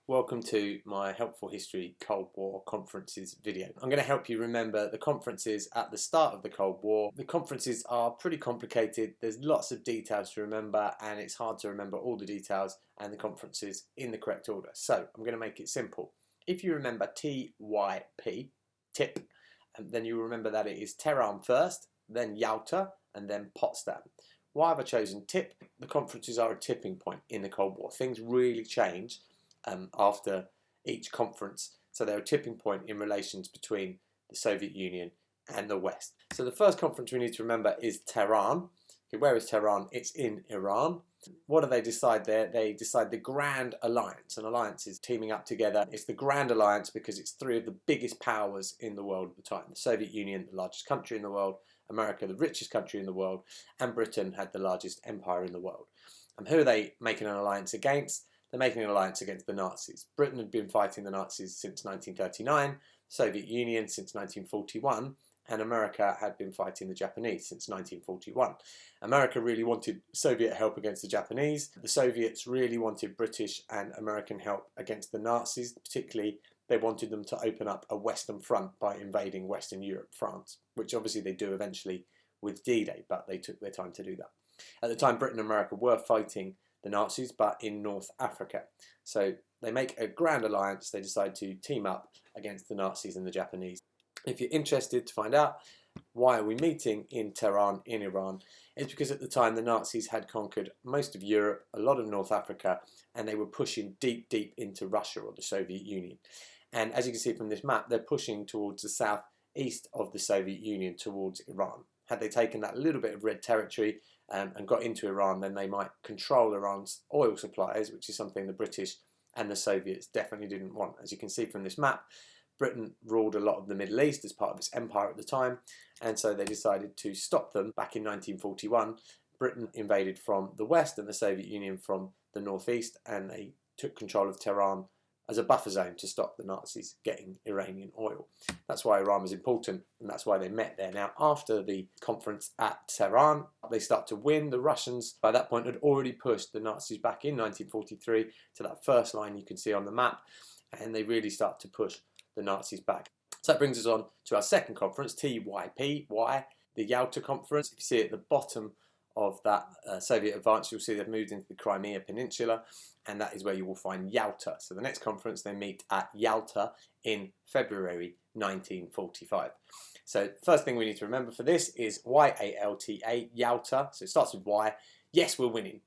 Welcome to my Helpful History Cold War Conferences video. I'm going to help you remember the conferences at the start of the Cold War. The conferences are pretty complicated, there's lots of details to remember and it's hard to remember all the details and the conferences in the correct order. So I'm going to make it simple. If you remember TYP, TIP, then you remember that it is Tehran first, then Yalta and then Potsdam. Why have I chosen TIP? The conferences are a tipping point in the Cold War. Things really change after each conference. So they're a tipping point in relations between the Soviet Union and the West. So the first conference we need to remember is Tehran. Okay, where is Tehran? It's in Iran. What do they decide there? They decide the Grand Alliance. An alliance is teaming up together. It's the Grand Alliance because it's three of the biggest powers in the world at the time. The Soviet Union, the largest country in the world, America, the richest country in the world, and Britain had the largest empire in the world. And who are they making an alliance against? They're making an alliance against the Nazis. Britain had been fighting the Nazis since 1939, Soviet Union since 1941, and America had been fighting the Japanese since 1941. America really wanted Soviet help against the Japanese. The Soviets really wanted British and American help against the Nazis. Particularly, they wanted them to open up a Western front by invading Western Europe, France, which obviously they do eventually with D-Day, but they took their time to do that. At the time, Britain and America were fighting the Nazis, but in North Africa. So they make a grand alliance. They decide to team up against the Nazis and the Japanese. If you're interested to find out why are we meeting in Tehran in Iran, it's because at the time the Nazis had conquered most of Europe, a lot of North Africa, and they were pushing deep into Russia or the Soviet Union. And as you can see from this map, they're pushing towards the southeast of the Soviet Union, towards Iran. Had they taken that little bit of red territory and got into Iran, then they might control Iran's oil supplies, which is something the British and the Soviets definitely didn't want. As you can see from this map, Britain ruled a lot of the Middle East as part of its empire at the time, and so they decided to stop them. Back in 1941, Britain invaded from the west and the Soviet Union from the northeast, and they took control of Tehran as a buffer zone to stop the Nazis getting Iranian oil. That's why Iran was important, and that's why they met there. Now, after the conference at Tehran, they start to win. The Russians, by that point, had already pushed the Nazis back in 1943 to that first line you can see on the map, and they really start to push the Nazis back. So that brings us on to our second conference, TYP, the Yalta Conference. If you see at the bottom of that Soviet advance, you'll see they've moved into the Crimea Peninsula, and that is where you will find Yalta. So the next conference, they meet at Yalta in February 1945. So first thing we need to remember for this is YALTA, Yalta. So it starts with Y. Yes, we're winning.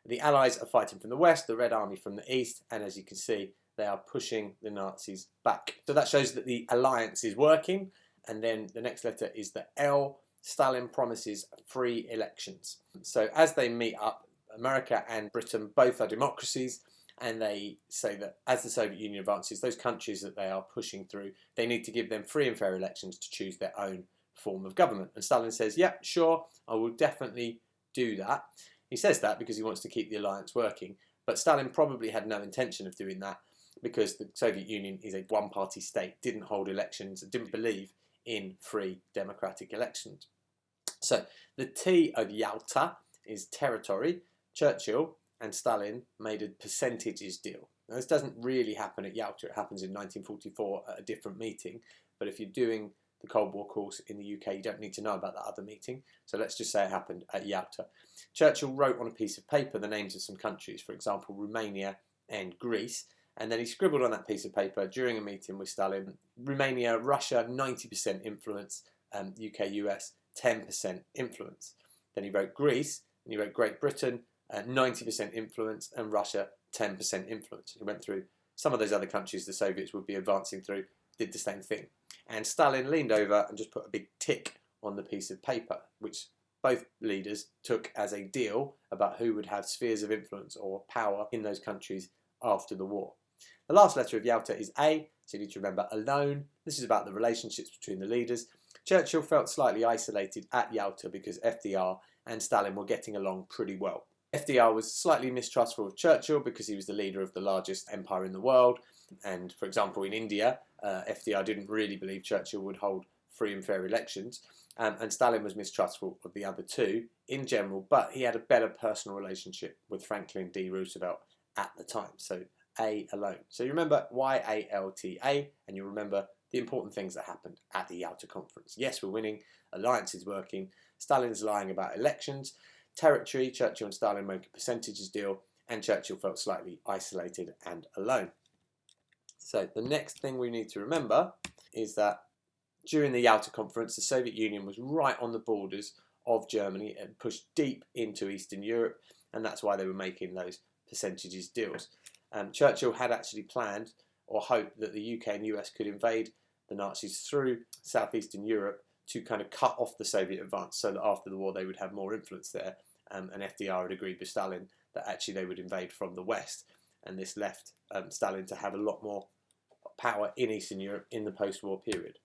The Allies are fighting from the west, the Red Army from the east, and as you can see, they are pushing the Nazis back. So that shows that the alliance is working, and then the next letter is the L. Stalin promises free elections. So as they meet up, America and Britain both are democracies, and they say that as the Soviet Union advances, those countries that they are pushing through, they need to give them free and fair elections to choose their own form of government. And Stalin says, yeah, sure, I will definitely do that. He says that because he wants to keep the alliance working, but Stalin probably had no intention of doing that because the Soviet Union is a one-party state, didn't hold elections, didn't believe in free democratic elections. So the T of Yalta is territory. Churchill and Stalin made a percentages deal. Now this doesn't really happen at Yalta, it happens in 1944 at a different meeting, but if you're doing the Cold War course in the UK, you don't need to know about that other meeting, so let's just say it happened at Yalta. Churchill wrote on a piece of paper the names of some countries, for example Romania and Greece, and then he scribbled on that piece of paper during a meeting with Stalin, Romania, Russia, 90% influence, UK, US, 10% influence. Then he wrote Greece, and he wrote Great Britain, 90% influence, and Russia, 10% influence. He went through some of those other countries the Soviets would be advancing through, did the same thing. And Stalin leaned over and just put a big tick on the piece of paper, which both leaders took as a deal about who would have spheres of influence or power in those countries after the war. The last letter of Yalta is A, so you need to remember alone. This is about the relationships between the leaders. Churchill felt slightly isolated at Yalta because FDR and Stalin were getting along pretty well. FDR was slightly mistrustful of Churchill because he was the leader of the largest empire in the world, and for example in India, FDR didn't really believe Churchill would hold free and fair elections, and Stalin was mistrustful of the other two in general, but he had a better personal relationship with Franklin D. Roosevelt at the time. So A alone. So you remember YALTA, and you remember the important things that happened at the Yalta Conference. Yes, we're winning. Alliance is working. Stalin's lying about elections. Territory, Churchill and Stalin make a percentages deal, and Churchill felt slightly isolated and alone. So the next thing we need to remember is that during the Yalta Conference, the Soviet Union was right on the borders of Germany and pushed deep into Eastern Europe, and that's why they were making those percentages deals. Churchill had actually planned or hoped that the UK and US could invade the Nazis through southeastern Europe to kind of cut off the Soviet advance, so that after the war they would have more influence there. And FDR had agreed with Stalin that actually they would invade from the west, and this left Stalin to have a lot more power in Eastern Europe in the post-war period.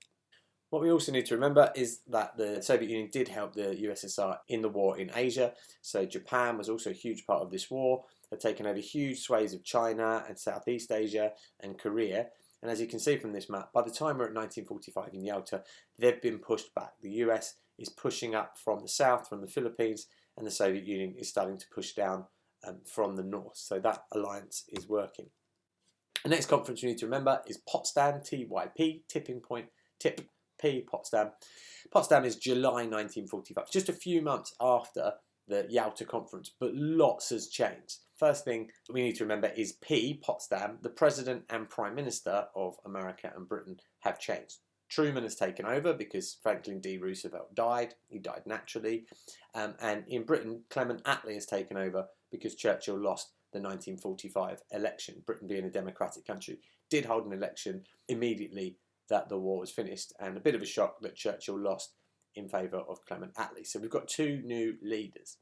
What we also need to remember is that the Soviet Union did help the USSR in the war in Asia. So Japan was also a huge part of this war. They've taken over huge swathes of China and Southeast Asia and Korea. And as you can see from this map, by the time we're at 1945 in Yalta, they've been pushed back. The US is pushing up from the south, from the Philippines, and the Soviet Union is starting to push down from the north. So that alliance is working. The next conference you need to remember is Potsdam, TYP, tipping point, tip, P, Potsdam. Potsdam is July 1945, just a few months after the Yalta Conference, but lots has changed. First thing we need to remember is P, Potsdam. The President and Prime Minister of America and Britain have changed. Truman has taken over because Franklin D. Roosevelt died. He died naturally. And in Britain, Clement Attlee has taken over because Churchill lost the 1945 election. Britain being a democratic country did hold an election immediately that the war was finished, and a bit of a shock that Churchill lost in favour of Clement Attlee. So we've got two new leaders.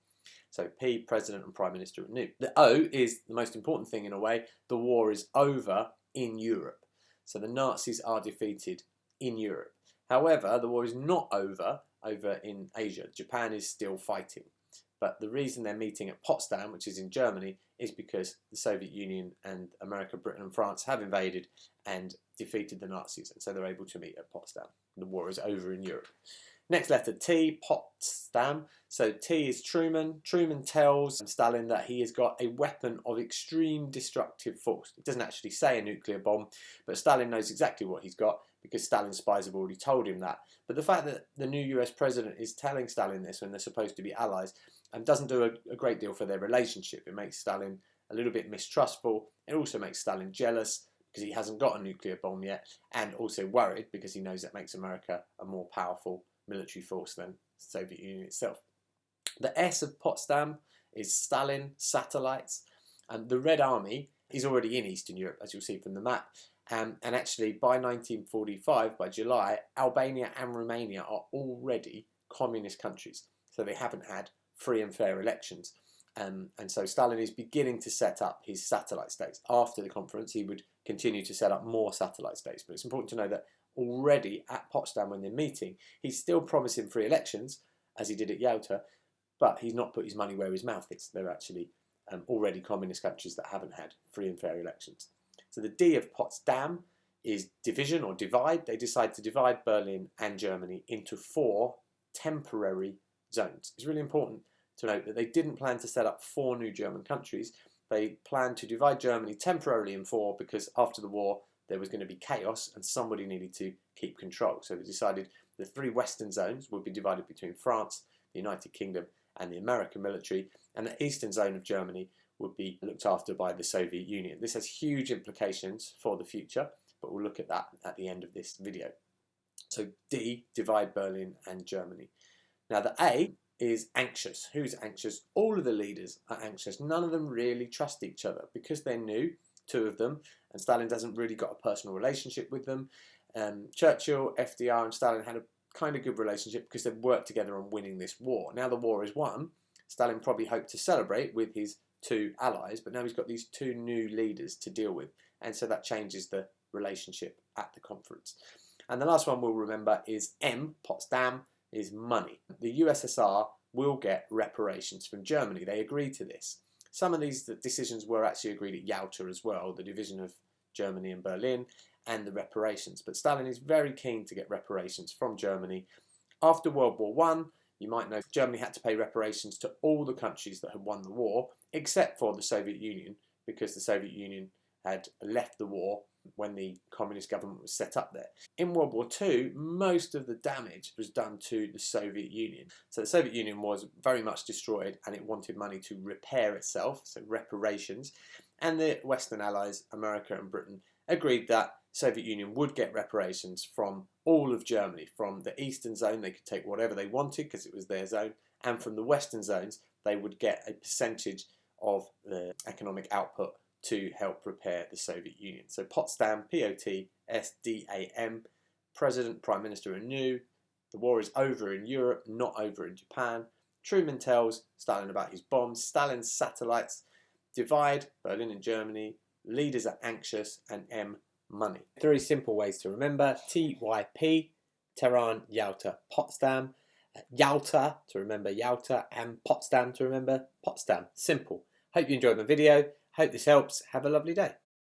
So P, President and Prime Minister are new. The O is the most important thing in a way. The war is over in Europe. So the Nazis are defeated in Europe. However, the war is not over in Asia. Japan is still fighting. But the reason they're meeting at Potsdam, which is in Germany, is because the Soviet Union and America, Britain and France have invaded and defeated the Nazis, and so they're able to meet at Potsdam. The war is over in Europe. Next letter, T, Potsdam. So T is Truman. Truman tells Stalin that he has got a weapon of extreme destructive force. It doesn't actually say a nuclear bomb, but Stalin knows exactly what he's got because Stalin's spies have already told him that. But the fact that the new US president is telling Stalin this when they're supposed to be allies doesn't do a great deal for their relationship. It makes Stalin a little bit mistrustful. It also makes Stalin jealous because he hasn't got a nuclear bomb yet, and also worried because he knows that makes America a more powerful military force than the Soviet Union itself. The S of Potsdam is Stalin Satellites, and the Red Army is already in Eastern Europe, as you'll see from the map. And actually, by 1945, by July, Albania and Romania are already communist countries, so they haven't had free and fair elections. And so Stalin is beginning to set up his satellite states. After the conference, he would continue to set up more satellite states. But it's important to know that already at Potsdam, when they're meeting, he's still promising free elections, as he did at Yalta, but he's not put his money where his mouth is. They're actually already communist countries that haven't had free and fair elections. So the D of Potsdam is division or divide. They decide to divide Berlin and Germany into 4 temporary zones. It's really important to note that they didn't plan to set up 4 new German countries. They planned to divide Germany temporarily in 4 because after the war there was going to be chaos and somebody needed to keep control. So they decided the 3 western zones would be divided between France, the United Kingdom and the American military, and the eastern zone of Germany would be looked after by the Soviet Union. This has huge implications for the future, but we'll look at that at the end of this video. So D, divide Berlin and Germany. Now the A is anxious. Who's anxious? All of the leaders are anxious. None of them really trust each other because they're new, 2 of them, and Stalin hasn't really got a personal relationship with them. Churchill, FDR and Stalin had a kind of good relationship because they've worked together on winning this war. Now the war is won, Stalin probably hoped to celebrate with his 2 allies, but now he's got these 2 new leaders to deal with, and so that changes the relationship at the conference. And the last one we'll remember is M, Potsdam, is money. The USSR will get reparations from Germany. They agreed to this. Some of these decisions were actually agreed at Yalta as well, the division of Germany and Berlin and the reparations. But Stalin is very keen to get reparations from Germany. After World War I, you might know Germany had to pay reparations to all the countries that had won the war, except for the Soviet Union, because the Soviet Union had left the war when the communist government was set up there. In World War II, most of the damage was done to the Soviet Union. So the Soviet Union was very much destroyed and it wanted money to repair itself, so reparations. And the Western Allies, America and Britain, agreed that Soviet Union would get reparations from all of Germany. From the Eastern Zone, they could take whatever they wanted because it was their zone. And from the Western zones, they would get a percentage of the economic output to help repair the Soviet Union. So Potsdam, P-O-T-S-D-A-M, President, Prime Minister anew. The war is over in Europe, not over in Japan. Truman tells Stalin about his bombs. Stalin Satellites divide Berlin and Germany. Leaders are anxious, and M, money. 3 simple ways to remember: TYP, Tehran, Yalta, Potsdam. Yalta to remember Yalta, and Potsdam to remember Potsdam. Simple. Hope you enjoyed my video. Hope this helps. Have a lovely day.